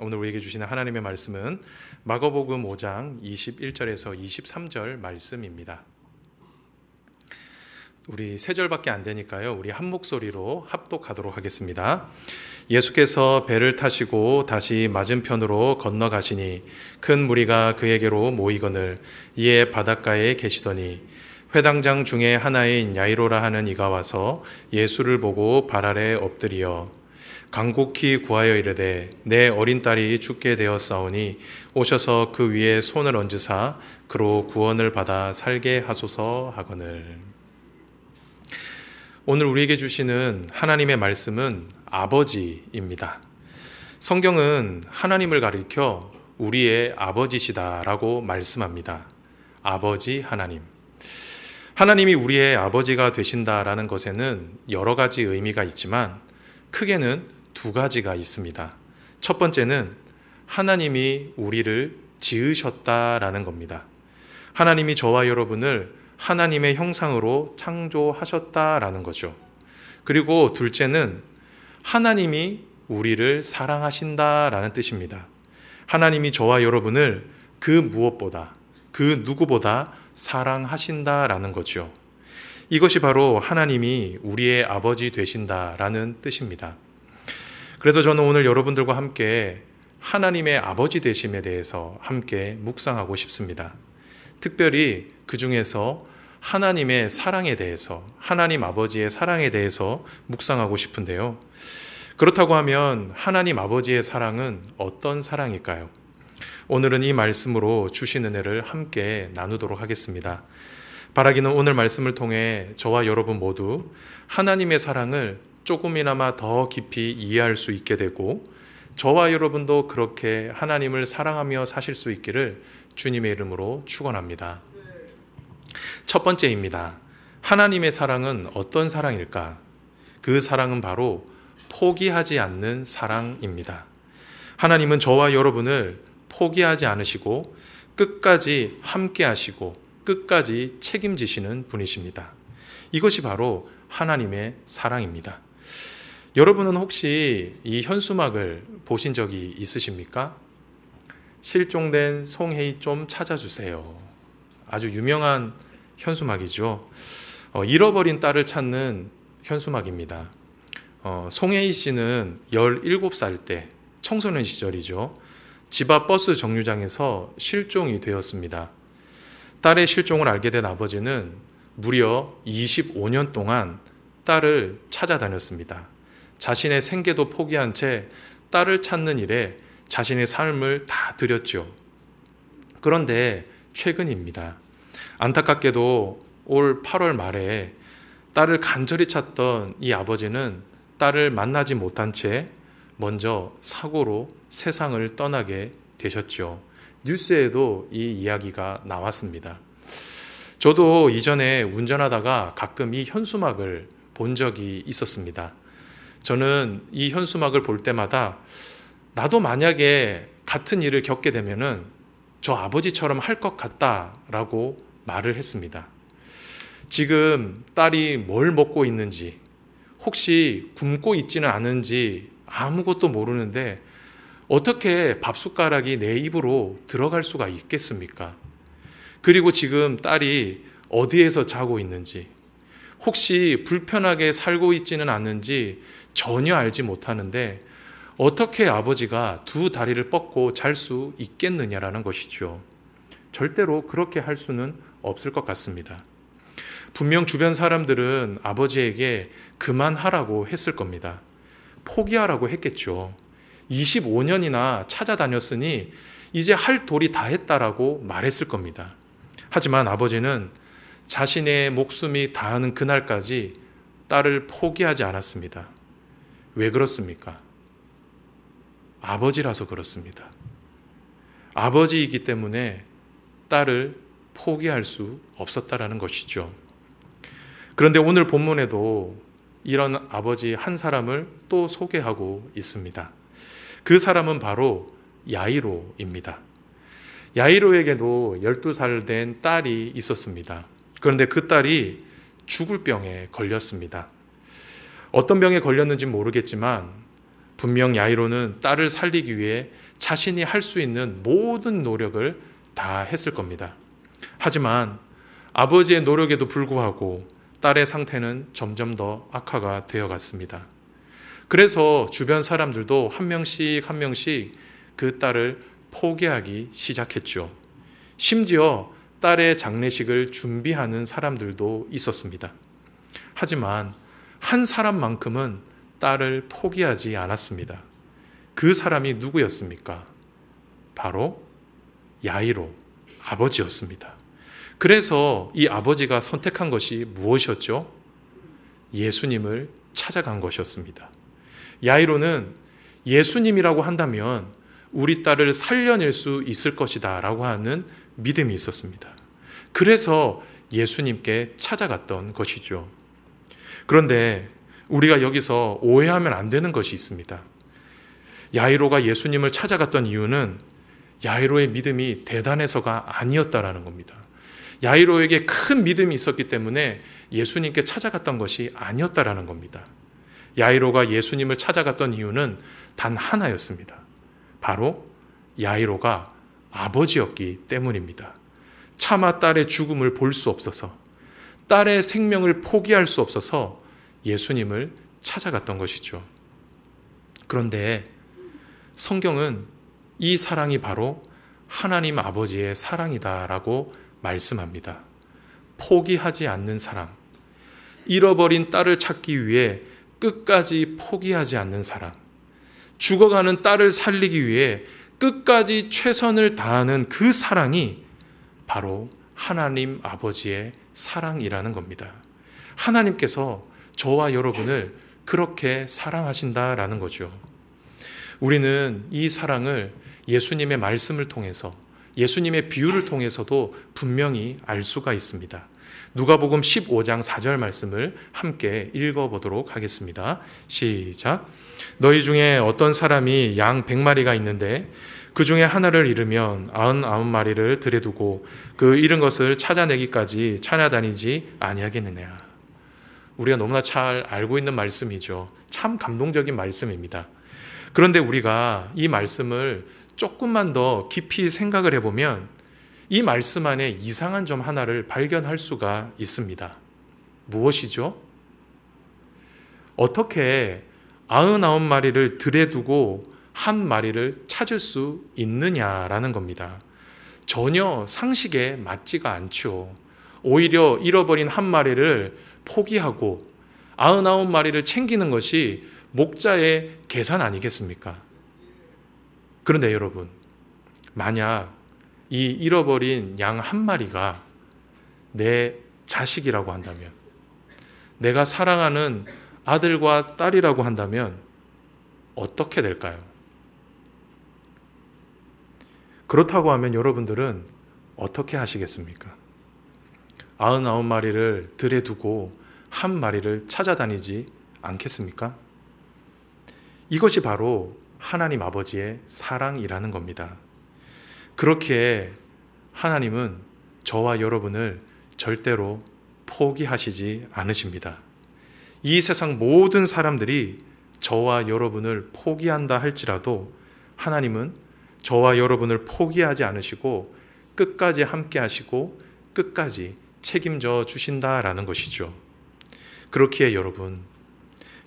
오늘 우리에게 주시는 하나님의 말씀은 마가복음 5장 21절에서 23절 말씀입니다. 우리 세 절밖에 안 되니까요. 우리 한 목소리로 합독하도록 하겠습니다. 예수께서 배를 타시고 다시 맞은편으로 건너가시니 큰 무리가 그에게로 모이거늘 이에 바닷가에 계시더니 회당장 중에 하나인 야이로라 하는 이가 와서 예수를 보고 발 아래 엎드리어 간곡히 구하여 이르되 내 어린 딸이 죽게 되었사오니 오셔서 그 위에 손을 얹으사 그로 구원을 받아 살게 하소서 하거늘. 오늘 우리에게 주시는 하나님의 말씀은 아버지입니다. 성경은 하나님을 가리켜 우리의 아버지시다라고 말씀합니다. 아버지 하나님. 하나님이 우리의 아버지가 되신다라는 것에는 여러 가지 의미가 있지만 크게는 두 가지가 있습니다. 첫 번째는 하나님이 우리를 지으셨다라는 겁니다. 하나님이 저와 여러분을 하나님의 형상으로 창조하셨다라는 거죠. 그리고 둘째는 하나님이 우리를 사랑하신다라는 뜻입니다. 하나님이 저와 여러분을 그 무엇보다, 그 누구보다 사랑하신다라는 거죠. 이것이 바로 하나님이 우리의 아버지 되신다라는 뜻입니다. 그래서 저는 오늘 여러분들과 함께 하나님의 아버지 되심에 대해서 함께 묵상하고 싶습니다. 특별히 그 중에서 하나님의 사랑에 대해서, 하나님 아버지의 사랑에 대해서 묵상하고 싶은데요. 그렇다고 하면 하나님 아버지의 사랑은 어떤 사랑일까요? 오늘은 이 말씀으로 주신 은혜를 함께 나누도록 하겠습니다. 바라기는 오늘 말씀을 통해 저와 여러분 모두 하나님의 사랑을 조금이나마 더 깊이 이해할 수 있게 되고 저와 여러분도 그렇게 하나님을 사랑하며 사실 수 있기를 주님의 이름으로 축원합니다. 첫 번째입니다. 하나님의 사랑은 어떤 사랑일까? 그 사랑은 바로 포기하지 않는 사랑입니다. 하나님은 저와 여러분을 포기하지 않으시고 끝까지 함께 하시고 끝까지 책임지시는 분이십니다. 이것이 바로 하나님의 사랑입니다. 여러분은 혹시 이 현수막을 보신 적이 있으십니까? 실종된 송혜이 좀 찾아주세요. 아주 유명한 현수막이죠. 잃어버린 딸을 찾는 현수막입니다. 송혜이 씨는 17살 때 청소년 시절이죠. 집 앞 버스 정류장에서 실종이 되었습니다. 딸의 실종을 알게 된 아버지는 무려 25년 동안 딸을 찾아다녔습니다. 자신의 생계도 포기한 채 딸을 찾는 일에 자신의 삶을 다 들였죠. 그런데 최근입니다. 안타깝게도 올 8월 말에 딸을 간절히 찾던 이 아버지는 딸을 만나지 못한 채 먼저 사고로 세상을 떠나게 되셨죠. 뉴스에도 이 이야기가 나왔습니다. 저도 이전에 운전하다가 가끔 이 현수막을 본 적이 있었습니다. 저는 이 현수막을 볼 때마다 나도 만약에 같은 일을 겪게 되면은 저 아버지처럼 할 것 같다라고 말을 했습니다. 지금 딸이 뭘 먹고 있는지, 혹시 굶고 있지는 않은지 아무것도 모르는데 어떻게 밥숟가락이 내 입으로 들어갈 수가 있겠습니까? 그리고 지금 딸이 어디에서 자고 있는지, 혹시 불편하게 살고 있지는 않는지 전혀 알지 못하는데 어떻게 아버지가 두 다리를 뻗고 잘 수 있겠느냐라는 것이죠. 절대로 그렇게 할 수는 없을 것 같습니다. 분명 주변 사람들은 아버지에게 그만하라고 했을 겁니다. 포기하라고 했겠죠. 25년이나 찾아다녔으니 이제 할 도리 다 했다라고 말했을 겁니다. 하지만 아버지는 자신의 목숨이 다하는 그날까지 딸을 포기하지 않았습니다. 왜 그렇습니까? 아버지라서 그렇습니다. 아버지이기 때문에 딸을 포기할 수 없었다라는 것이죠. 그런데 오늘 본문에도 이런 아버지 한 사람을 또 소개하고 있습니다. 그 사람은 바로 야이로입니다. 야이로에게도 12살 된 딸이 있었습니다. 그런데 그 딸이 죽을 병에 걸렸습니다. 어떤 병에 걸렸는지 모르겠지만 분명 야이로는 딸을 살리기 위해 자신이 할 수 있는 모든 노력을 다 했을 겁니다. 하지만 아버지의 노력에도 불구하고 딸의 상태는 점점 더 악화가 되어 갔습니다. 그래서 주변 사람들도 한 명씩 한 명씩 그 딸을 포기하기 시작했죠. 심지어 딸의 장례식을 준비하는 사람들도 있었습니다. 하지만 한 사람만큼은 딸을 포기하지 않았습니다. 그 사람이 누구였습니까? 바로 야이로 아버지였습니다. 그래서 이 아버지가 선택한 것이 무엇이었죠? 예수님을 찾아간 것이었습니다. 야이로는 예수님이라고 한다면 우리 딸을 살려낼 수 있을 것이다 라고 하는 믿음이 있었습니다. 그래서 예수님께 찾아갔던 것이죠. 그런데 우리가 여기서 오해하면 안 되는 것이 있습니다. 야이로가 예수님을 찾아갔던 이유는 야이로의 믿음이 대단해서가 아니었다라는 겁니다. 야이로에게 큰 믿음이 있었기 때문에 예수님께 찾아갔던 것이 아니었다라는 겁니다. 야이로가 예수님을 찾아갔던 이유는 단 하나였습니다. 바로 야이로가 아버지였기 때문입니다. 차마 딸의 죽음을 볼 수 없어서, 딸의 생명을 포기할 수 없어서 예수님을 찾아갔던 것이죠. 그런데 성경은 이 사랑이 바로 하나님 아버지의 사랑이다라고 말씀합니다. 포기하지 않는 사랑, 잃어버린 딸을 찾기 위해 끝까지 포기하지 않는 사랑, 죽어가는 딸을 살리기 위해 끝까지 최선을 다하는 그 사랑이 바로 하나님 아버지의 사랑이라는 겁니다. 하나님께서 저와 여러분을 그렇게 사랑하신다라는 거죠. 우리는 이 사랑을 예수님의 말씀을 통해서, 예수님의 비유를 통해서도 분명히 알 수가 있습니다. 누가복음 15장 4절 말씀을 함께 읽어보도록 하겠습니다. 시작. 너희 중에 어떤 사람이 양 100마리가 있는데 그 중에 하나를 잃으면 99마리를 들여 두고 그 잃은 것을 찾아내기까지 찾아다니지 아니하겠느냐. 우리가 너무나 잘 알고 있는 말씀이죠. 참 감동적인 말씀입니다. 그런데 우리가 이 말씀을 조금만 더 깊이 생각을 해보면 이 말씀 안에 이상한 점 하나를 발견할 수가 있습니다. 무엇이죠? 어떻게 99마리를 들여 두고 한 마리를 찾을 수 있느냐라는 겁니다. 전혀 상식에 맞지가 않죠. 오히려 잃어버린 한 마리를 포기하고 99마리를 챙기는 것이 목자의 계산 아니겠습니까? 그런데 여러분, 만약 이 잃어버린 양 한 마리가 내 자식이라고 한다면, 내가 사랑하는 아들과 딸이라고 한다면 어떻게 될까요? 그렇다고 하면 여러분들은 어떻게 하시겠습니까? 99마리를 들여 두고 한 마리를 찾아다니지 않겠습니까? 이것이 바로 하나님 아버지의 사랑이라는 겁니다. 그렇게 하나님은 저와 여러분을 절대로 포기하시지 않으십니다. 이 세상 모든 사람들이 저와 여러분을 포기한다 할지라도 하나님은 저와 여러분을 포기하지 않으시고 끝까지 함께 하시고 끝까지 책임져 주신다라는 것이죠. 그렇기에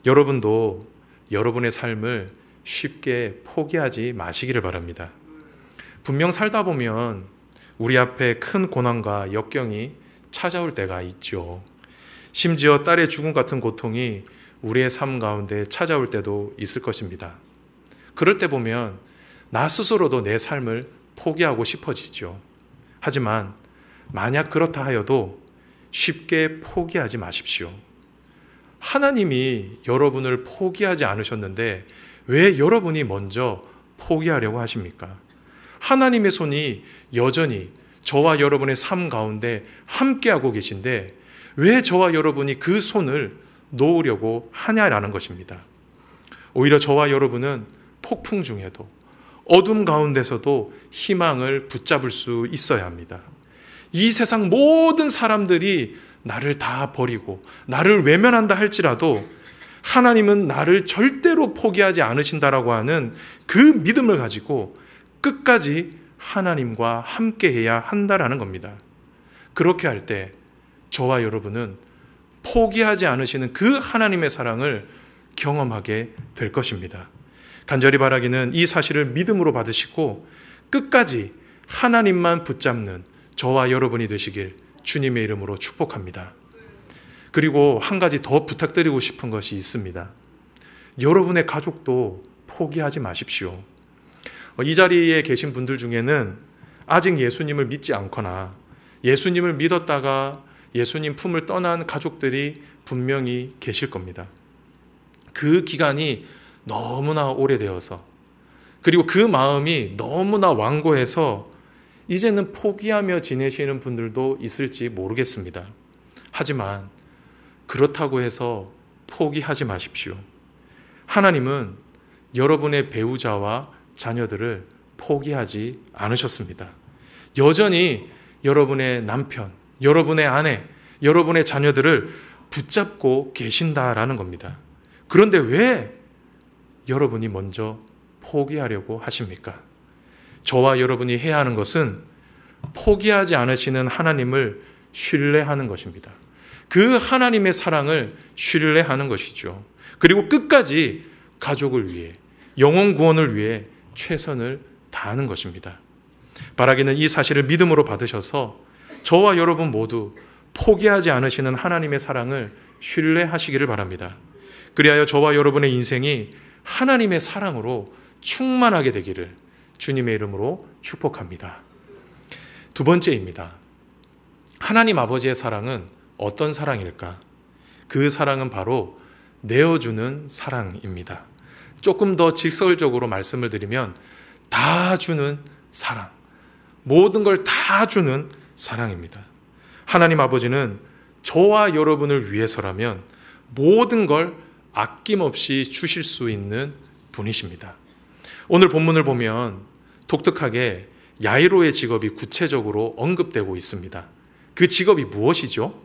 여러분도 여러분의 삶을 쉽게 포기하지 마시기를 바랍니다. 분명 살다 보면 우리 앞에 큰 고난과 역경이 찾아올 때가 있죠. 심지어 딸의 죽음 같은 고통이 우리의 삶 가운데 찾아올 때도 있을 것입니다. 그럴 때 보면 나 스스로도 내 삶을 포기하고 싶어지죠. 하지만 만약 그렇다 하여도 쉽게 포기하지 마십시오. 하나님이 여러분을 포기하지 않으셨는데 왜 여러분이 먼저 포기하려고 하십니까? 하나님의 손이 여전히 저와 여러분의 삶 가운데 함께하고 계신데 왜 저와 여러분이 그 손을 놓으려고 하냐라는 것입니다. 오히려 저와 여러분은 폭풍 중에도 어둠 가운데서도 희망을 붙잡을 수 있어야 합니다. 이 세상 모든 사람들이 나를 다 버리고 나를 외면한다 할지라도 하나님은 나를 절대로 포기하지 않으신다라고 하는 그 믿음을 가지고 끝까지 하나님과 함께해야 한다라는 겁니다. 그렇게 할 때 저와 여러분은 포기하지 않으시는 그 하나님의 사랑을 경험하게 될 것입니다. 간절히 바라기는 이 사실을 믿음으로 받으시고 끝까지 하나님만 붙잡는 저와 여러분이 되시길 주님의 이름으로 축복합니다. 그리고 한 가지 더 부탁드리고 싶은 것이 있습니다. 여러분의 가족도 포기하지 마십시오. 이 자리에 계신 분들 중에는 아직 예수님을 믿지 않거나 예수님을 믿었다가 예수님 품을 떠난 가족들이 분명히 계실 겁니다. 그 기간이 너무나 오래되어서, 그리고 그 마음이 너무나 완고해서 이제는 포기하며 지내시는 분들도 있을지 모르겠습니다. 하지만 그렇다고 해서 포기하지 마십시오. 하나님은 여러분의 배우자와 자녀들을 포기하지 않으셨습니다. 여전히 여러분의 남편, 여러분의 아내, 여러분의 자녀들을 붙잡고 계신다라는 겁니다. 그런데 왜 여러분이 먼저 포기하려고 하십니까? 저와 여러분이 해야 하는 것은 포기하지 않으시는 하나님을 신뢰하는 것입니다. 그 하나님의 사랑을 신뢰하는 것이죠. 그리고 끝까지 가족을 위해, 영혼 구원을 위해 최선을 다하는 것입니다. 바라기는 이 사실을 믿음으로 받으셔서 저와 여러분 모두 포기하지 않으시는 하나님의 사랑을 신뢰하시기를 바랍니다. 그리하여 저와 여러분의 인생이 하나님의 사랑으로 충만하게 되기를 주님의 이름으로 축복합니다. 두 번째입니다. 하나님 아버지의 사랑은 어떤 사랑일까? 그 사랑은 바로 내어주는 사랑입니다. 조금 더 직설적으로 말씀을 드리면 다 주는 사랑, 모든 걸 다 주는 사랑입니다. 하나님 아버지는 저와 여러분을 위해서라면 모든 걸 아낌없이 주실 수 있는 분이십니다. 오늘 본문을 보면 독특하게 야이로의 직업이 구체적으로 언급되고 있습니다. 그 직업이 무엇이죠?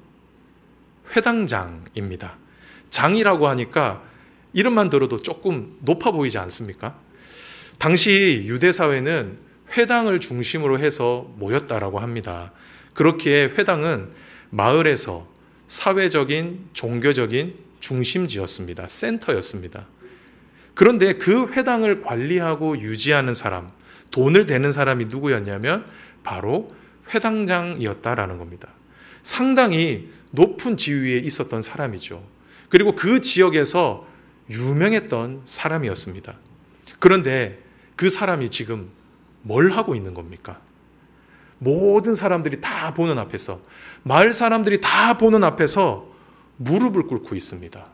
회당장입니다. 장이라고 하니까 이름만 들어도 조금 높아 보이지 않습니까? 당시 유대 사회는 회당을 중심으로 해서 모였다라고 합니다. 그렇기에 회당은 마을에서 사회적인, 종교적인 중심지였습니다. 센터였습니다. 그런데 그 회당을 관리하고 유지하는 사람, 돈을 대는 사람이 누구였냐면 바로 회당장이었다라는 겁니다. 상당히 높은 지위에 있었던 사람이죠. 그리고 그 지역에서 유명했던 사람이었습니다. 그런데 그 사람이 지금 뭘 하고 있는 겁니까? 모든 사람들이 다 보는 앞에서, 마을 사람들이 다 보는 앞에서 무릎을 꿇고 있습니다.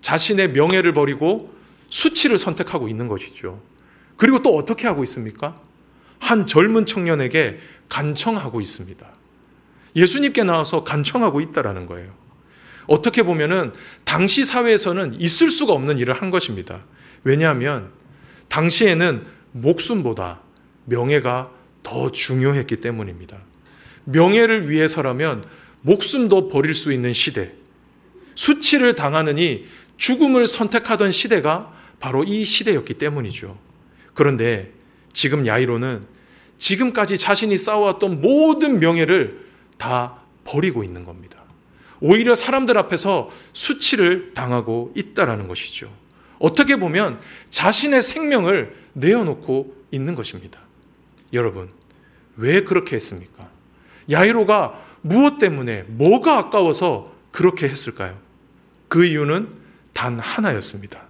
자신의 명예를 버리고 수치를 선택하고 있는 것이죠. 그리고 또 어떻게 하고 있습니까? 한 젊은 청년에게 간청하고 있습니다. 예수님께 나와서 간청하고 있다라는 거예요. 어떻게 보면은 당시 사회에서는 있을 수가 없는 일을 한 것입니다. 왜냐하면 당시에는 목숨보다 명예가 더 중요했기 때문입니다. 명예를 위해서라면 목숨도 버릴 수 있는 시대, 수치를 당하느니 죽음을 선택하던 시대가 바로 이 시대였기 때문이죠. 그런데 지금 야이로는 지금까지 자신이 쌓아왔던 모든 명예를 다 버리고 있는 겁니다. 오히려 사람들 앞에서 수치를 당하고 있다라는 것이죠. 어떻게 보면 자신의 생명을 내어놓고 있는 것입니다. 여러분, 왜 그렇게 했습니까? 야이로가 무엇 때문에, 뭐가 아까워서 그렇게 했을까요? 그 이유는 단 하나였습니다.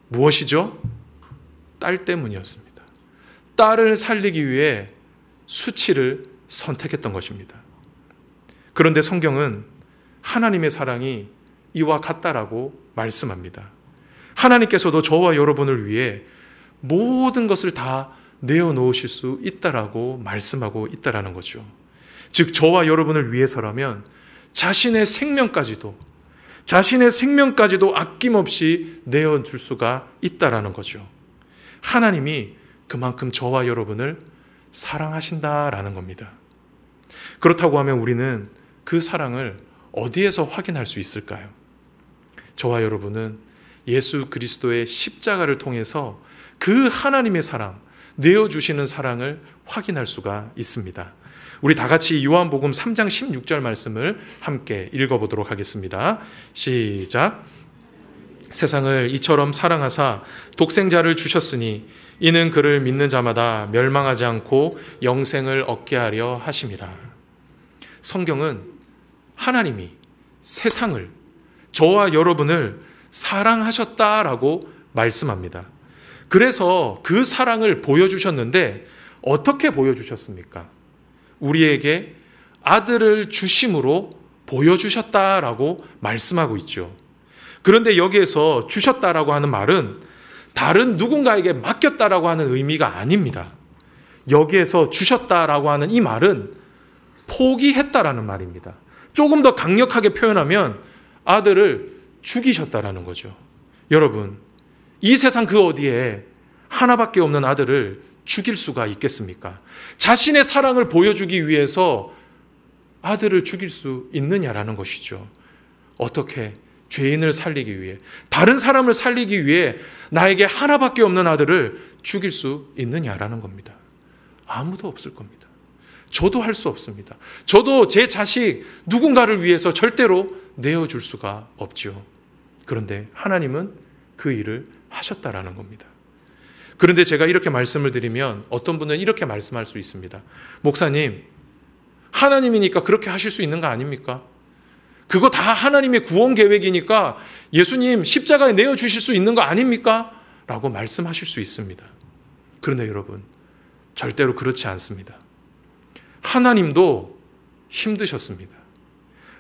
무엇이죠? 딸 때문이었습니다. 딸을 살리기 위해 수치를 선택했던 것입니다. 그런데 성경은 하나님의 사랑이 이와 같다라고 말씀합니다. 하나님께서도 저와 여러분을 위해 모든 것을 다 내어놓으실 수 있다라고 말씀하고 있다라는 거죠. 즉 저와 여러분을 위해서라면 자신의 생명까지도 아낌없이 내어줄 수가 있다라는 거죠. 하나님이 그만큼 저와 여러분을 사랑하신다라는 겁니다. 그렇다고 하면 우리는 그 사랑을 어디에서 확인할 수 있을까요? 저와 여러분은 예수 그리스도의 십자가를 통해서 그 하나님의 사랑, 내어주시는 사랑을 확인할 수가 있습니다. 우리 다 같이 요한복음 3장 16절 말씀을 함께 읽어보도록 하겠습니다. 시작. 세상을 이처럼 사랑하사 독생자를 주셨으니 이는 그를 믿는 자마다 멸망하지 않고 영생을 얻게 하려 하심이라. 성경은 하나님이 세상을, 저와 여러분을 사랑하셨다라고 말씀합니다. 그래서 그 사랑을 보여주셨는데 어떻게 보여주셨습니까? 우리에게 아들을 주심으로 보여주셨다라고 말씀하고 있죠. 그런데 여기에서 주셨다라고 하는 말은 다른 누군가에게 맡겼다라고 하는 의미가 아닙니다. 여기에서 주셨다라고 하는 이 말은 포기했다라는 말입니다. 조금 더 강력하게 표현하면 아들을 죽이셨다라는 거죠. 여러분, 이 세상 그 어디에 하나밖에 없는 아들을 죽일 수가 있겠습니까? 자신의 사랑을 보여주기 위해서 아들을 죽일 수 있느냐라는 것이죠. 어떻게? 죄인을 살리기 위해, 다른 사람을 살리기 위해 나에게 하나밖에 없는 아들을 죽일 수 있느냐라는 겁니다. 아무도 없을 겁니다. 저도 할 수 없습니다. 저도 제 자식 누군가를 위해서 절대로 내어줄 수가 없지요. 그런데 하나님은 그 일을 하셨다라는 겁니다. 그런데 제가 이렇게 말씀을 드리면 어떤 분은 이렇게 말씀할 수 있습니다. 목사님, 하나님이니까 그렇게 하실 수 있는 거 아닙니까? 그거 다 하나님의 구원 계획이니까 예수님 십자가에 내어주실 수 있는 거 아닙니까? 라고 말씀하실 수 있습니다. 그런데 여러분, 절대로 그렇지 않습니다. 하나님도 힘드셨습니다.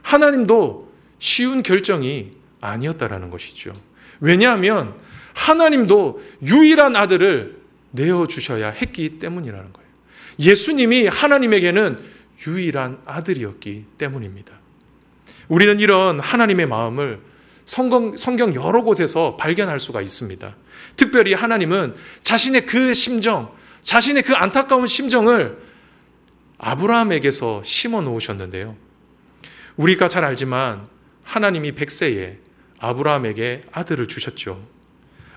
하나님도 쉬운 결정이 아니었다라는 것이죠. 왜냐하면 하나님도 유일한 아들을 내어주셔야 했기 때문이라는 거예요. 예수님이 하나님에게는 유일한 아들이었기 때문입니다. 우리는 이런 하나님의 마음을 성경 여러 곳에서 발견할 수가 있습니다. 특별히 하나님은 자신의 그 심정, 자신의 그 안타까운 심정을 아브라함에게서 심어 놓으셨는데요. 우리가 잘 알지만 하나님이 100세에 아브라함에게 아들을 주셨죠.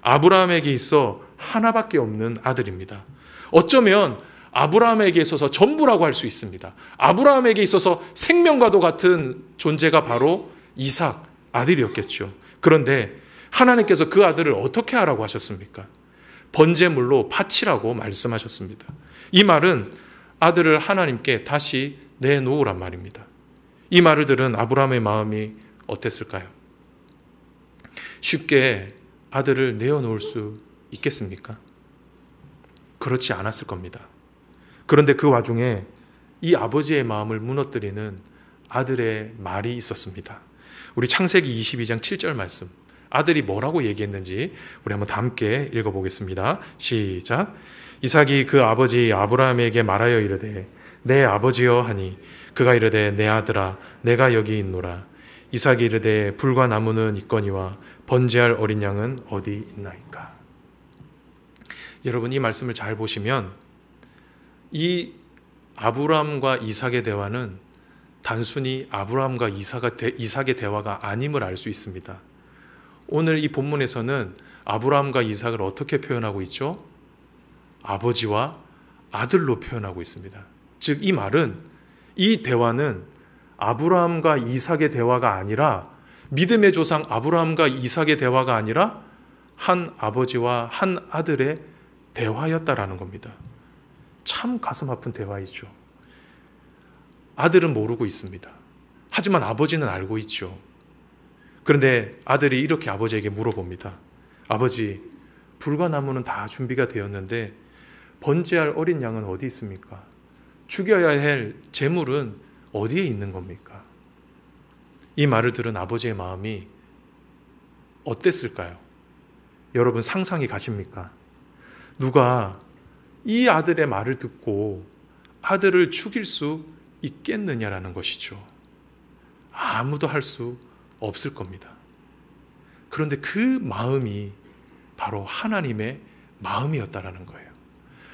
아브라함에게 있어 하나밖에 없는 아들입니다. 어쩌면 아브라함에게 있어서 전부라고 할 수 있습니다. 아브라함에게 있어서 생명과도 같은 존재가 바로 이삭, 아들이었겠죠. 그런데 하나님께서 그 아들을 어떻게 하라고 하셨습니까? 번제물로 바치라고 말씀하셨습니다. 이 말은 아들을 하나님께 다시 내놓으란 말입니다. 이 말을 들은 아브라함의 마음이 어땠을까요? 쉽게 아들을 내어놓을 수 있겠습니까? 그렇지 않았을 겁니다. 그런데 그 와중에 이 아버지의 마음을 무너뜨리는 아들의 말이 있었습니다. 우리 창세기 22장 7절 말씀, 아들이 뭐라고 얘기했는지 우리 한번 다 함께 읽어보겠습니다. 시작. 이삭이 그 아버지 아브라함에게 말하여 이르되 내 아버지여 하니 그가 이르되 내 아들아 내가 여기 있노라. 이삭이 이르되 불과 나무는 있거니와 번제할 어린 양은 어디 있나이까. 여러분, 이 말씀을 잘 보시면 이 아브라함과 이삭의 대화는 단순히 아브라함과 이삭의 대화가 아님을 알 수 있습니다. 오늘 이 본문에서는 아브라함과 이삭을 어떻게 표현하고 있죠? 아버지와 아들로 표현하고 있습니다. 즉, 이 말은, 이 대화는 아브라함과 이삭의 대화가 아니라, 믿음의 조상 아브라함과 이삭의 대화가 아니라 한 아버지와 한 아들의 대화였다라는 겁니다. 참 가슴 아픈 대화이죠. 아들은 모르고 있습니다. 하지만 아버지는 알고 있죠. 그런데 아들이 이렇게 아버지에게 물어봅니다. 아버지, 불과 나무는 다 준비가 되었는데 번제할 어린 양은 어디 있습니까? 죽여야 할 제물은 어디에 있는 겁니까? 이 말을 들은 아버지의 마음이 어땠을까요? 여러분, 상상이 가십니까? 누가 이 아들의 말을 듣고 아들을 죽일 수 있겠느냐라는 것이죠. 아무도 할 수 없을 겁니다. 그런데 그 마음이 바로 하나님의 마음이었다라는 거예요.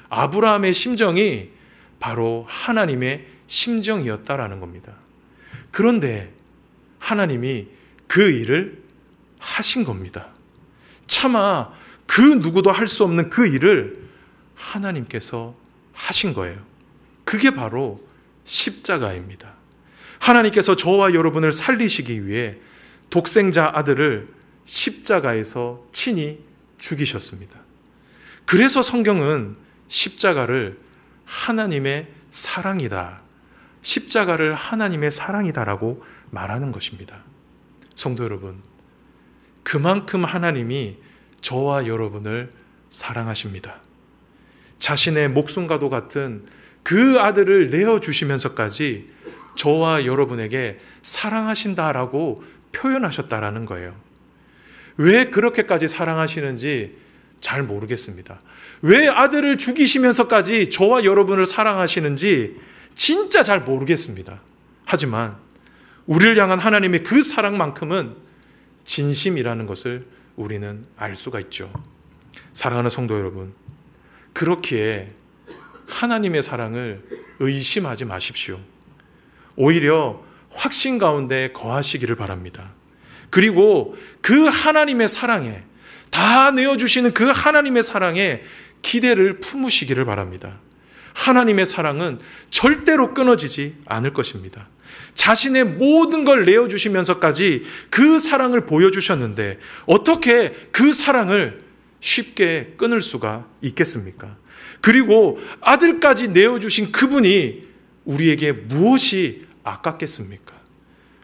아브라함의 심정이 바로 하나님의 심정이었다라는 겁니다. 그런데 하나님이 그 일을 하신 겁니다. 차마 그 누구도 할 수 없는 그 일을 하나님께서 하신 거예요. 그게 바로 십자가입니다. 하나님께서 저와 여러분을 살리시기 위해 독생자 아들을 십자가에서 친히 죽이셨습니다. 그래서 성경은 십자가를 하나님의 사랑이다, 십자가를 하나님의 사랑이다라고 말하는 것입니다. 성도 여러분, 그만큼 하나님이 저와 여러분을 사랑하십니다. 자신의 목숨과도 같은 그 아들을 내어주시면서까지 저와 여러분에게 사랑하신다라고 표현하셨다라는 거예요. 왜 그렇게까지 사랑하시는지 잘 모르겠습니다. 왜 아들을 죽이시면서까지 저와 여러분을 사랑하시는지 진짜 잘 모르겠습니다. 하지만 우리를 향한 하나님의 그 사랑만큼은 진심이라는 것을 우리는 알 수가 있죠. 사랑하는 성도 여러분, 그렇기에 하나님의 사랑을 의심하지 마십시오. 오히려 확신 가운데 거하시기를 바랍니다. 그리고 그 하나님의 사랑에, 다 내어주시는 그 하나님의 사랑에 기대를 품으시기를 바랍니다. 하나님의 사랑은 절대로 끊어지지 않을 것입니다. 자신의 모든 걸 내어주시면서까지 그 사랑을 보여주셨는데 어떻게 그 사랑을 쉽게 끊을 수가 있겠습니까? 그리고 아들까지 내어주신 그분이 우리에게 무엇이 아깝겠습니까?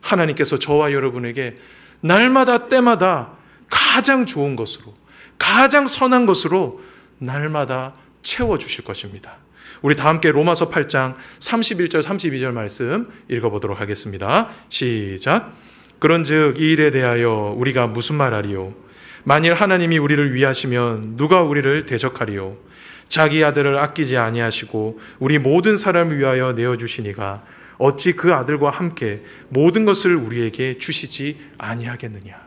하나님께서 저와 여러분에게 날마다 때마다 가장 좋은 것으로, 가장 선한 것으로 날마다 채워주실 것입니다. 우리 다 함께 로마서 8장 31절 32절 말씀 읽어보도록 하겠습니다. 시작. 그런즉 이 일에 대하여 우리가 무슨 말하리요? 만일 하나님이 우리를 위하시면 누가 우리를 대적하리요? 자기 아들을 아끼지 아니하시고 우리 모든 사람을 위하여 내어주시니가 어찌 그 아들과 함께 모든 것을 우리에게 주시지 아니하겠느냐?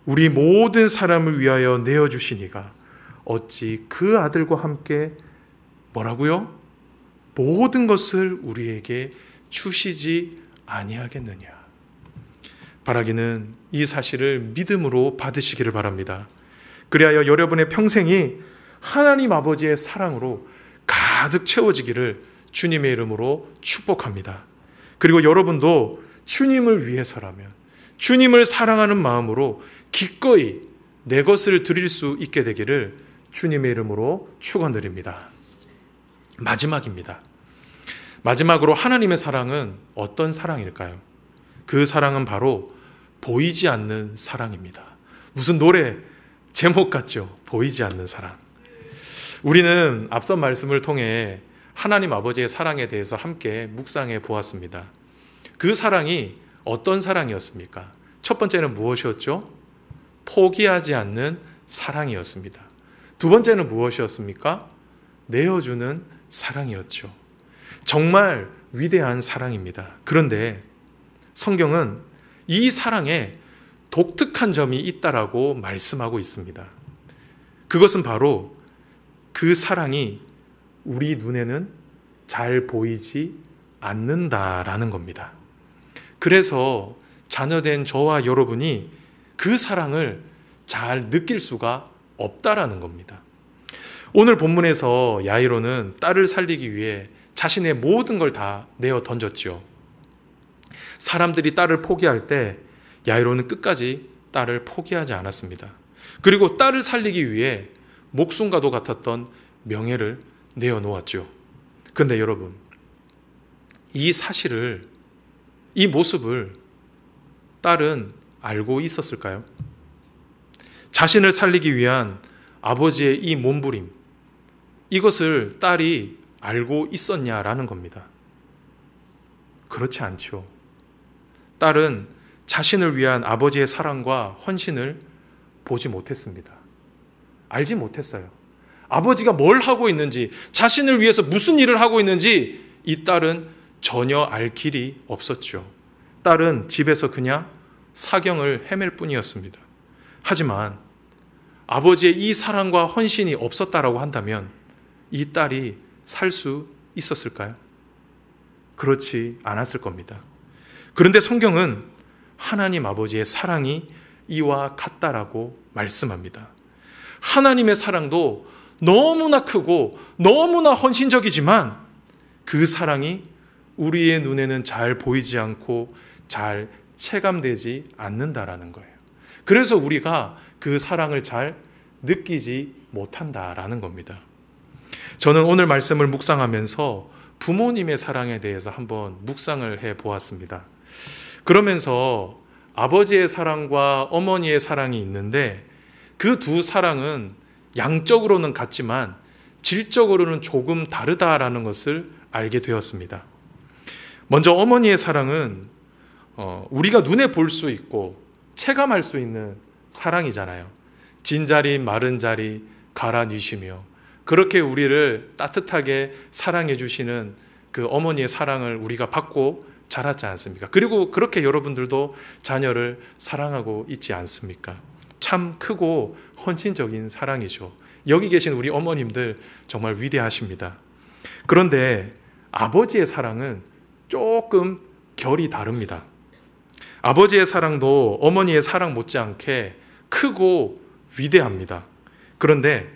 우리 모든 사람을 위하여 내어주시니가 어찌 그 아들과 함께 뭐라고요? 모든 것을 우리에게 주시지 아니하겠느냐? 바라기는 이 사실을 믿음으로 받으시기를 바랍니다. 그리하여 여러분의 평생이 하나님 아버지의 사랑으로 가득 채워지기를 주님의 이름으로 축복합니다. 그리고 여러분도 주님을 위해서라면, 주님을 사랑하는 마음으로 기꺼이 내 것을 드릴 수 있게 되기를 주님의 이름으로 축원드립니다. 마지막입니다. 마지막으로 하나님의 사랑은 어떤 사랑일까요? 그 사랑은 바로 보이지 않는 사랑입니다. 무슨 노래 제목 같죠? 보이지 않는 사랑. 우리는 앞선 말씀을 통해 하나님 아버지의 사랑에 대해서 함께 묵상해 보았습니다. 그 사랑이 어떤 사랑이었습니까? 첫 번째는 무엇이었죠? 포기하지 않는 사랑이었습니다. 두 번째는 무엇이었습니까? 내어주는 사랑이었죠. 정말 위대한 사랑입니다. 그런데 성경은 이 사랑에 독특한 점이 있다라고 말씀하고 있습니다. 그것은 바로 그 사랑이 우리 눈에는 잘 보이지 않는다라는 겁니다. 그래서 자녀된 저와 여러분이 그 사랑을 잘 느낄 수가 없다라는 겁니다. 오늘 본문에서 야이로는 딸을 살리기 위해 자신의 모든 걸 다 내어 던졌죠. 사람들이 딸을 포기할 때 야이로는 끝까지 딸을 포기하지 않았습니다. 그리고 딸을 살리기 위해 목숨과도 같았던 명예를 내어놓았죠. 그런데 여러분, 이 사실을, 이 모습을 딸은 알고 있었을까요? 자신을 살리기 위한 아버지의 이 몸부림, 이것을 딸이 알고 있었냐라는 겁니다. 그렇지 않죠. 딸은 자신을 위한 아버지의 사랑과 헌신을 보지 못했습니다. 알지 못했어요. 아버지가 뭘 하고 있는지, 자신을 위해서 무슨 일을 하고 있는지 이 딸은 전혀 알 길이 없었죠. 딸은 집에서 그냥 사경을 헤맬 뿐이었습니다. 하지만 아버지의 이 사랑과 헌신이 없었다라고 한다면 이 딸이 살 수 있었을까요? 그렇지 않았을 겁니다. 그런데 성경은 하나님 아버지의 사랑이 이와 같다라고 말씀합니다. 하나님의 사랑도 너무나 크고 너무나 헌신적이지만 그 사랑이 우리의 눈에는 잘 보이지 않고 잘 체감되지 않는다라는 거예요. 그래서 우리가 그 사랑을 잘 느끼지 못한다라는 겁니다. 저는 오늘 말씀을 묵상하면서 부모님의 사랑에 대해서 한번 묵상을 해 보았습니다. 그러면서 아버지의 사랑과 어머니의 사랑이 있는데 그 두 사랑은 양적으로는 같지만 질적으로는 조금 다르다라는 것을 알게 되었습니다. 먼저 어머니의 사랑은 우리가 눈에 볼 수 있고 체감할 수 있는 사랑이잖아요. 진자리 마른 자리 갈아 넣으시며 그렇게 우리를 따뜻하게 사랑해 주시는 그 어머니의 사랑을 우리가 받고 자랐지 않습니까? 그리고 그렇게 여러분들도 자녀를 사랑하고 있지 않습니까? 참 크고 헌신적인 사랑이죠. 여기 계신 우리 어머님들 정말 위대하십니다. 그런데 아버지의 사랑은 조금 결이 다릅니다. 아버지의 사랑도 어머니의 사랑 못지않게 크고 위대합니다. 그런데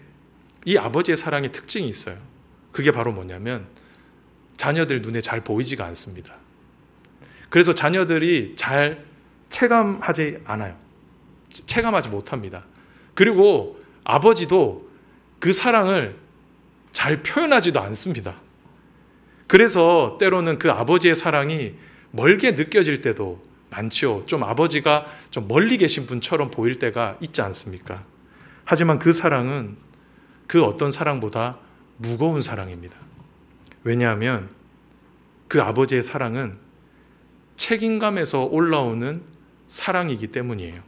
이 아버지의 사랑의 특징이 있어요. 그게 바로 뭐냐면 자녀들 눈에 잘 보이지가 않습니다. 그래서 자녀들이 잘 체감하지 않아요. 체감하지 못합니다. 그리고 아버지도 그 사랑을 잘 표현하지도 않습니다. 그래서 때로는 그 아버지의 사랑이 멀게 느껴질 때도 많지요. 좀 아버지가 좀 멀리 계신 분처럼 보일 때가 있지 않습니까? 하지만 그 사랑은 그 어떤 사랑보다 무거운 사랑입니다. 왜냐하면 그 아버지의 사랑은 책임감에서 올라오는 사랑이기 때문이에요.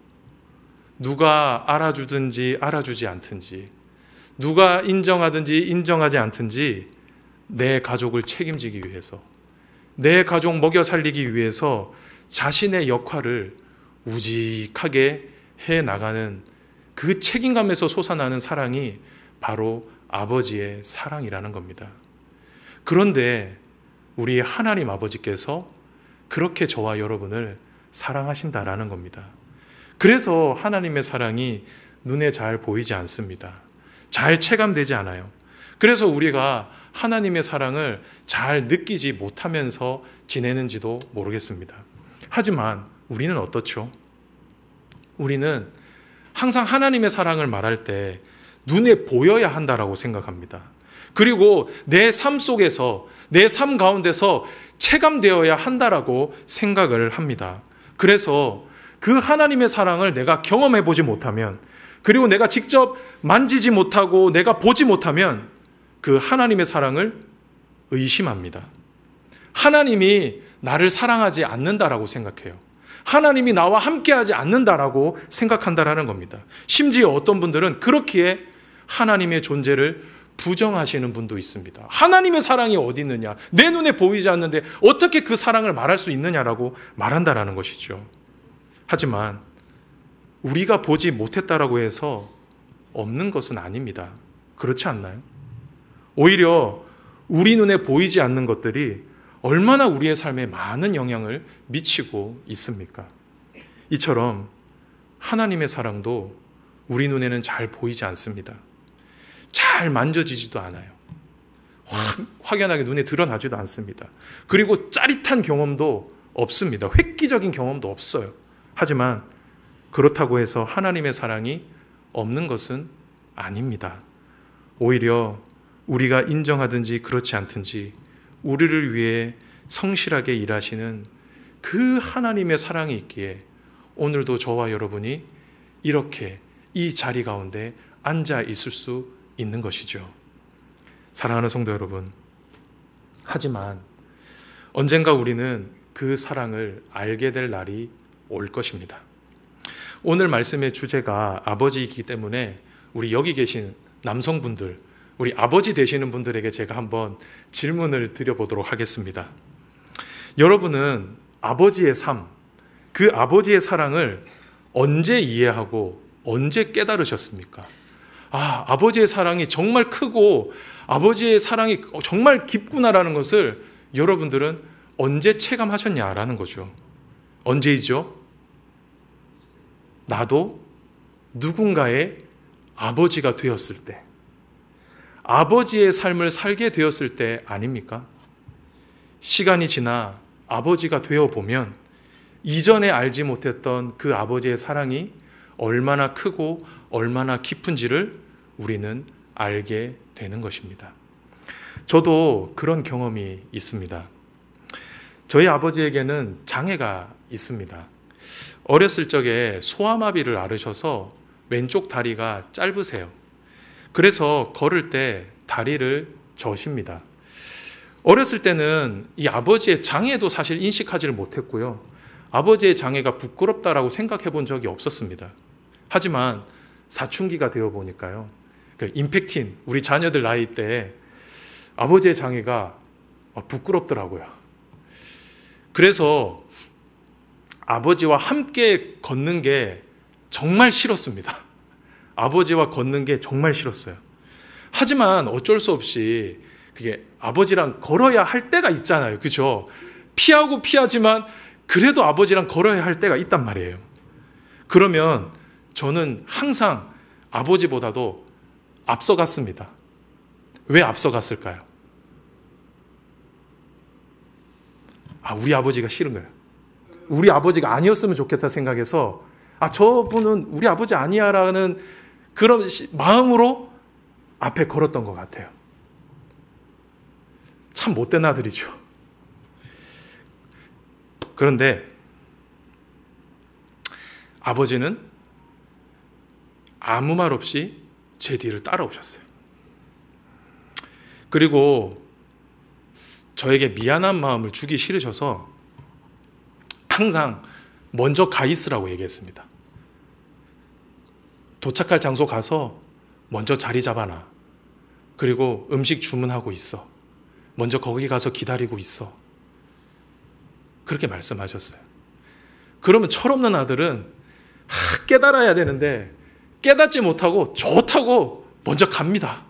누가 알아주든지 알아주지 않든지, 누가 인정하든지 인정하지 않든지 내 가족을 책임지기 위해서, 내 가족 먹여 살리기 위해서 자신의 역할을 우직하게 해나가는 그 책임감에서 솟아나는 사랑이 바로 아버지의 사랑이라는 겁니다. 그런데 우리 하나님 아버지께서 그렇게 저와 여러분을 사랑하신다라는 겁니다. 그래서 하나님의 사랑이 눈에 잘 보이지 않습니다. 잘 체감되지 않아요. 그래서 우리가 하나님의 사랑을 잘 느끼지 못하면서 지내는지도 모르겠습니다. 하지만 우리는 어떻죠? 우리는 항상 하나님의 사랑을 말할 때 눈에 보여야 한다라고 생각합니다. 그리고 내 삶 속에서, 내 삶 가운데서 체감되어야 한다라고 생각을 합니다. 그래서 그 하나님의 사랑을 내가 경험해 보지 못하면, 그리고 내가 직접 만지지 못하고 내가 보지 못하면 그 하나님의 사랑을 의심합니다. 하나님이 나를 사랑하지 않는다라고 생각해요. 하나님이 나와 함께하지 않는다라고 생각한다라는 겁니다. 심지어 어떤 분들은 그렇기에 하나님의 존재를 부정하시는 분도 있습니다. 하나님의 사랑이 어디 있느냐? 내 눈에 보이지 않는데 어떻게 그 사랑을 말할 수 있느냐라고 말한다라는 것이죠. 하지만 우리가 보지 못했다라고 해서 없는 것은 아닙니다. 그렇지 않나요? 오히려 우리 눈에 보이지 않는 것들이 얼마나 우리의 삶에 많은 영향을 미치고 있습니까? 이처럼 하나님의 사랑도 우리 눈에는 잘 보이지 않습니다. 잘 만져지지도 않아요. 확연하게 눈에 드러나지도 않습니다. 그리고 짜릿한 경험도 없습니다. 획기적인 경험도 없어요. 하지만 그렇다고 해서 하나님의 사랑이 없는 것은 아닙니다. 오히려 우리가 인정하든지 그렇지 않든지 우리를 위해 성실하게 일하시는 그 하나님의 사랑이 있기에 오늘도 저와 여러분이 이렇게 이 자리 가운데 앉아 있을 수 있는 것이죠. 사랑하는 성도 여러분, 하지만 언젠가 우리는 그 사랑을 알게 될 날이 올 것입니다. 오늘 말씀의 주제가 아버지이기 때문에 우리 여기 계신 남성분들, 우리 아버지 되시는 분들에게 제가 한번 질문을 드려보도록 하겠습니다. 여러분은 아버지의 삶, 그 아버지의 사랑을 언제 이해하고 언제 깨달으셨습니까? 아버지의 사랑이 정말 크고 아버지의 사랑이 정말 깊구나라는 것을 여러분들은 언제 체감하셨냐라는 거죠. 언제이죠? 나도 누군가의 아버지가 되었을 때, 아버지의 삶을 살게 되었을 때 아닙니까? 시간이 지나 아버지가 되어보면 이전에 알지 못했던 그 아버지의 사랑이 얼마나 크고 얼마나 깊은지를 우리는 알게 되는 것입니다. 저도 그런 경험이 있습니다. 저희 아버지에게는 장애가 있습니다. 어렸을 적에 소아마비를 앓으셔서 왼쪽 다리가 짧으세요. 그래서 걸을 때 다리를 저십니다. 어렸을 때는 이 아버지의 장애도 사실 인식하지를 못했고요. 아버지의 장애가 부끄럽다라고 생각해 본 적이 없었습니다. 하지만 사춘기가 되어 보니까요. 그 임팩틴, 우리 자녀들 나이 때 아버지의 장애가 부끄럽더라고요. 그래서 아버지와 함께 걷는 게 정말 싫었습니다. 아버지와 걷는 게 정말 싫었어요. 하지만 어쩔 수 없이 그게 아버지랑 걸어야 할 때가 있잖아요. 그죠? 피하고 피하지만 그래도 아버지랑 걸어야 할 때가 있단 말이에요. 그러면 저는 항상 아버지보다도 앞서갔습니다. 왜 앞서갔을까요? 우리 아버지가 싫은 거예요. 우리 아버지가 아니었으면 좋겠다 생각해서 저분은 우리 아버지 아니야 라는 그런 마음으로 앞에 걸었던 것 같아요. 참 못된 아들이죠. 그런데 아버지는 아무 말 없이 제 뒤를 따라오셨어요. 그리고 저에게 미안한 마음을 주기 싫으셔서 항상 먼저 가 있으라고 얘기했습니다. 도착할 장소 가서 먼저 자리 잡아놔. 그리고 음식 주문하고 있어. 먼저 거기 가서 기다리고 있어. 그렇게 말씀하셨어요. 그러면 철없는 아들은 깨달아야 되는데 깨닫지 못하고 좋다고 먼저 갑니다.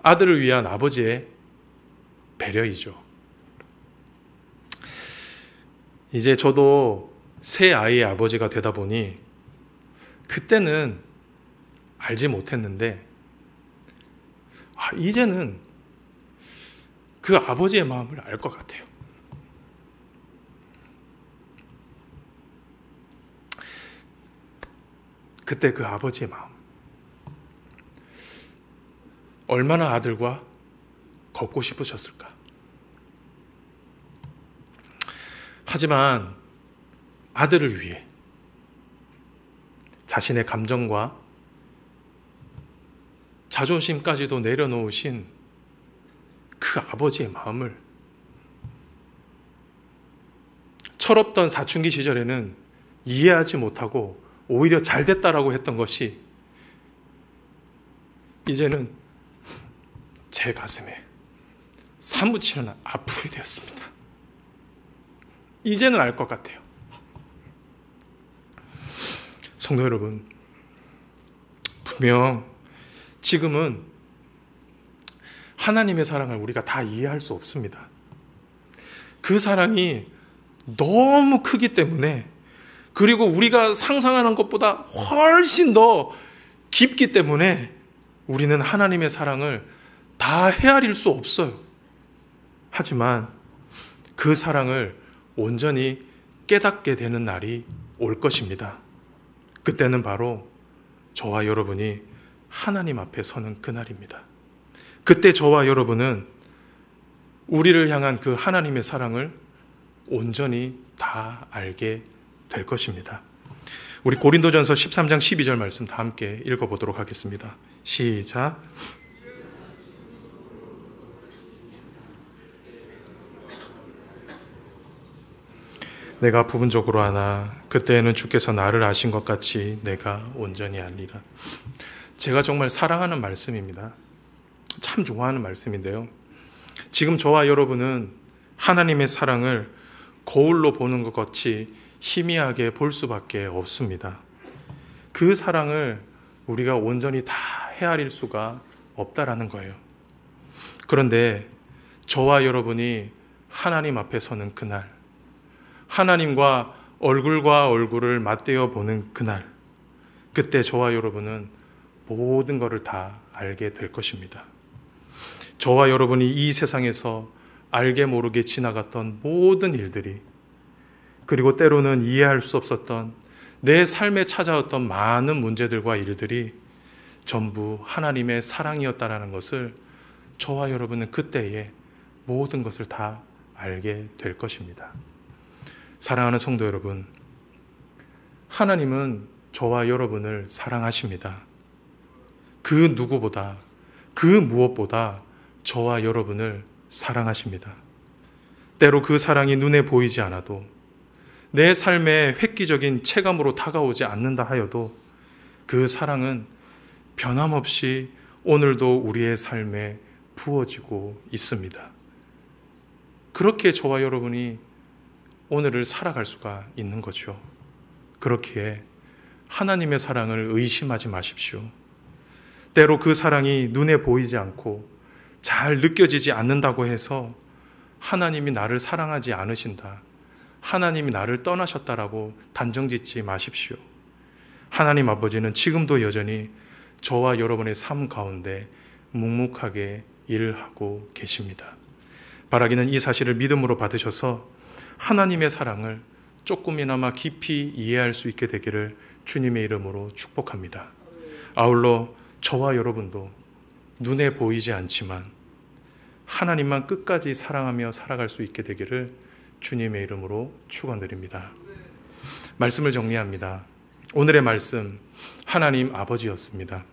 아들을 위한 아버지의 배려이죠. 이제 저도 새 아이의 아버지가 되다 보니 그때는 알지 못했는데 이제는 그 아버지의 마음을 알 것 같아요. 그때 그 아버지의 마음, 얼마나 아들과 걷고 싶으셨을까. 하지만 아들을 위해 자신의 감정과 자존심까지도 내려놓으신 그 아버지의 마음을 철없던 사춘기 시절에는 이해하지 못하고 오히려 잘 됐다라고 했던 것이 이제는 제 가슴에 사무치는 아픔이 되었습니다. 이제는 알 것 같아요. 성도 여러분, 분명 지금은 하나님의 사랑을 우리가 다 이해할 수 없습니다. 그 사랑이 너무 크기 때문에, 그리고 우리가 상상하는 것보다 훨씬 더 깊기 때문에 우리는 하나님의 사랑을 다 헤아릴 수 없어요. 하지만 그 사랑을 온전히 깨닫게 되는 날이 올 것입니다. 그때는 바로 저와 여러분이 하나님 앞에 서는 그날입니다. 그때 저와 여러분은 우리를 향한 그 하나님의 사랑을 온전히 다 알게 될 것입니다. 우리 고린도전서 13장 12절 말씀 다 함께 읽어보도록 하겠습니다. 시작. 내가 부분적으로 아나 그때에는 주께서 나를 아신 것 같이 내가 온전히 알리라. 제가 정말 사랑하는 말씀입니다. 참 좋아하는 말씀인데요. 지금 저와 여러분은 하나님의 사랑을 거울로 보는 것 같이 희미하게 볼 수밖에 없습니다. 그 사랑을 우리가 온전히 다 헤아릴 수가 없다라는 거예요. 그런데 저와 여러분이 하나님 앞에 서는 그날, 하나님과 얼굴과 얼굴을 맞대어 보는 그날, 그때 저와 여러분은 모든 것을 다 알게 될 것입니다. 저와 여러분이 이 세상에서 알게 모르게 지나갔던 모든 일들이, 그리고 때로는 이해할 수 없었던 내 삶에 찾아왔던 많은 문제들과 일들이 전부 하나님의 사랑이었다라는 것을 저와 여러분은 그때에 모든 것을 다 알게 될 것입니다. 사랑하는 성도 여러분, 하나님은 저와 여러분을 사랑하십니다. 그 누구보다, 그 무엇보다 저와 여러분을 사랑하십니다. 때로 그 사랑이 눈에 보이지 않아도, 내 삶에 획기적인 체감으로 다가오지 않는다 하여도 그 사랑은 변함없이 오늘도 우리의 삶에 부어지고 있습니다. 그렇게 저와 여러분이 오늘을 살아갈 수가 있는 거죠. 그렇기에 하나님의 사랑을 의심하지 마십시오. 때로 그 사랑이 눈에 보이지 않고 잘 느껴지지 않는다고 해서 하나님이 나를 사랑하지 않으신다, 하나님이 나를 떠나셨다라고 단정짓지 마십시오. 하나님 아버지는 지금도 여전히 저와 여러분의 삶 가운데 묵묵하게 일을 하고 계십니다. 바라기는 이 사실을 믿음으로 받으셔서 하나님의 사랑을 조금이나마 깊이 이해할 수 있게 되기를 주님의 이름으로 축복합니다. 아울러 저와 여러분도 눈에 보이지 않지만 하나님만 끝까지 사랑하며 살아갈 수 있게 되기를 주님의 이름으로 축원드립니다. 말씀을 정리합니다. 오늘의 말씀, 하나님 아버지였습니다.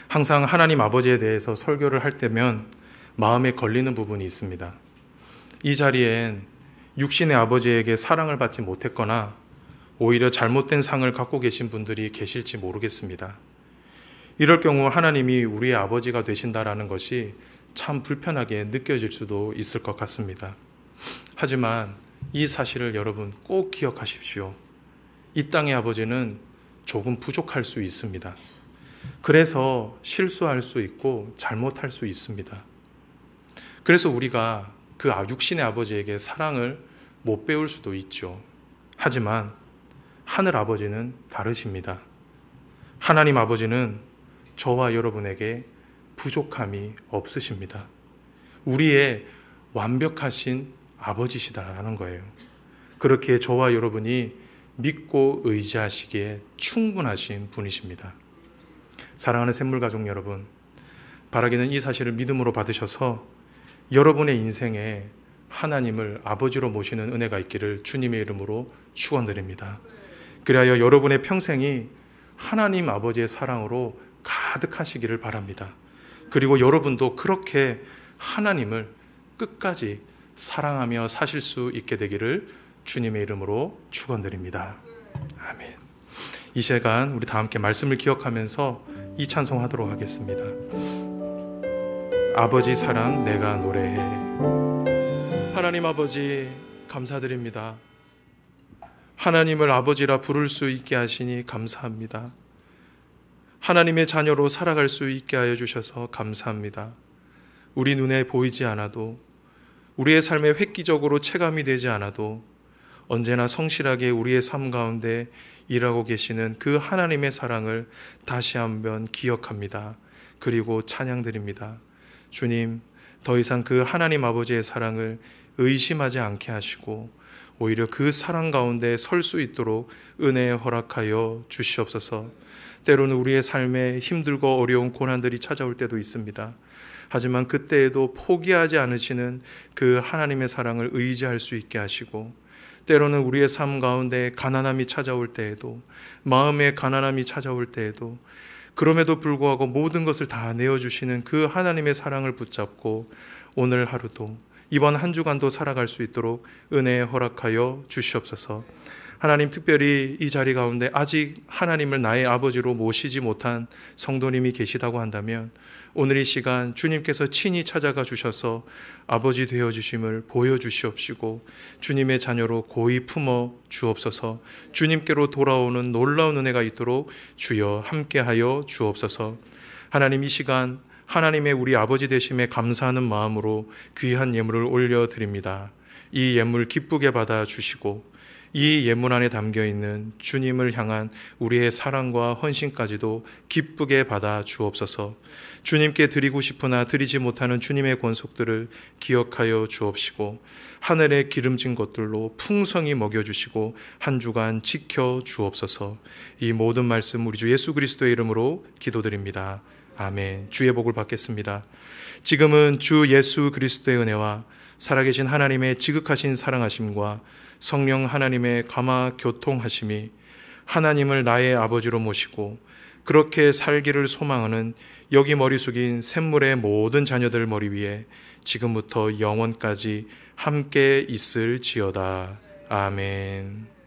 항상 하나님 아버지에 대해서 설교를 할 때면 마음에 걸리는 부분이 있습니다. 이 자리엔 육신의 아버지에게 사랑을 받지 못했거나 오히려 잘못된 상을 갖고 계신 분들이 계실지 모르겠습니다. 이럴 경우 하나님이 우리의 아버지가 되신다라는 것이 참 불편하게 느껴질 수도 있을 것 같습니다. 하지만 이 사실을 여러분 꼭 기억하십시오. 이 땅의 아버지는 조금 부족할 수 있습니다. 그래서 실수할 수 있고 잘못할 수 있습니다. 그래서 우리가 그 육신의 아버지에게 사랑을 못 배울 수도 있죠. 하지만 하늘 아버지는 다르십니다. 하나님 아버지는 저와 여러분에게 부족함이 없으십니다. 우리의 완벽하신 아버지시다라는 거예요. 그렇게 저와 여러분이 믿고 의지하시기에 충분하신 분이십니다. 사랑하는 샘물가족 여러분, 바라기는 이 사실을 믿음으로 받으셔서 여러분의 인생에 하나님을 아버지로 모시는 은혜가 있기를 주님의 이름으로 축원드립니다. 그리하여 여러분의 평생이 하나님 아버지의 사랑으로 가득하시기를 바랍니다. 그리고 여러분도 그렇게 하나님을 끝까지 사랑하며 사실 수 있게 되기를 주님의 이름으로 축원드립니다. 아멘. 이 시간 우리 다 함께 말씀을 기억하면서 이 찬송하도록 하겠습니다. 아버지 사랑 내가 노래해. 하나님 아버지 감사드립니다. 하나님을 아버지라 부를 수 있게 하시니 감사합니다. 하나님의 자녀로 살아갈 수 있게 하여 주셔서 감사합니다. 우리 눈에 보이지 않아도, 우리의 삶에 획기적으로 체감이 되지 않아도 언제나 성실하게 우리의 삶 가운데 일하고 계시는 그 하나님의 사랑을 다시 한번 기억합니다. 그리고 찬양드립니다. 주님, 더 이상 그 하나님 아버지의 사랑을 의심하지 않게 하시고 오히려 그 사랑 가운데 설 수 있도록 은혜 허락하여 주시옵소서. 때로는 우리의 삶에 힘들고 어려운 고난들이 찾아올 때도 있습니다. 하지만 그때에도 포기하지 않으시는 그 하나님의 사랑을 의지할 수 있게 하시고, 때로는 우리의 삶 가운데 가난함이 찾아올 때에도, 마음의 가난함이 찾아올 때에도 그럼에도 불구하고 모든 것을 다 내어주시는 그 하나님의 사랑을 붙잡고 오늘 하루도, 이번 한 주간도 살아갈 수 있도록 은혜 허락하여 주시옵소서. 하나님, 특별히 이 자리 가운데 아직 하나님을 나의 아버지로 모시지 못한 성도님이 계시다고 한다면 오늘 이 시간 주님께서 친히 찾아가 주셔서 아버지 되어주심을 보여주시옵시고 주님의 자녀로 고이 품어 주옵소서. 주님께로 돌아오는 놀라운 은혜가 있도록 주여 함께하여 주옵소서. 하나님, 이 시간 하나님의 우리 아버지 되심에 감사하는 마음으로 귀한 예물을 올려드립니다. 이 예물 기쁘게 받아 주시고 이 예물 안에 담겨 있는 주님을 향한 우리의 사랑과 헌신까지도 기쁘게 받아 주옵소서. 주님께 드리고 싶으나 드리지 못하는 주님의 권속들을 기억하여 주옵시고 하늘의 기름진 것들로 풍성히 먹여주시고 한 주간 지켜 주옵소서. 이 모든 말씀 우리 주 예수 그리스도의 이름으로 기도드립니다. 아멘. 주의 복을 받겠습니다. 지금은 주 예수 그리스도의 은혜와 살아계신 하나님의 지극하신 사랑하심과 성령 하나님의 감화 교통하심이 하나님을 나의 아버지로 모시고 그렇게 살기를 소망하는 여기 머리 숙인 샘물의 모든 자녀들 머리 위에 지금부터 영원까지 함께 있을지어다. 아멘.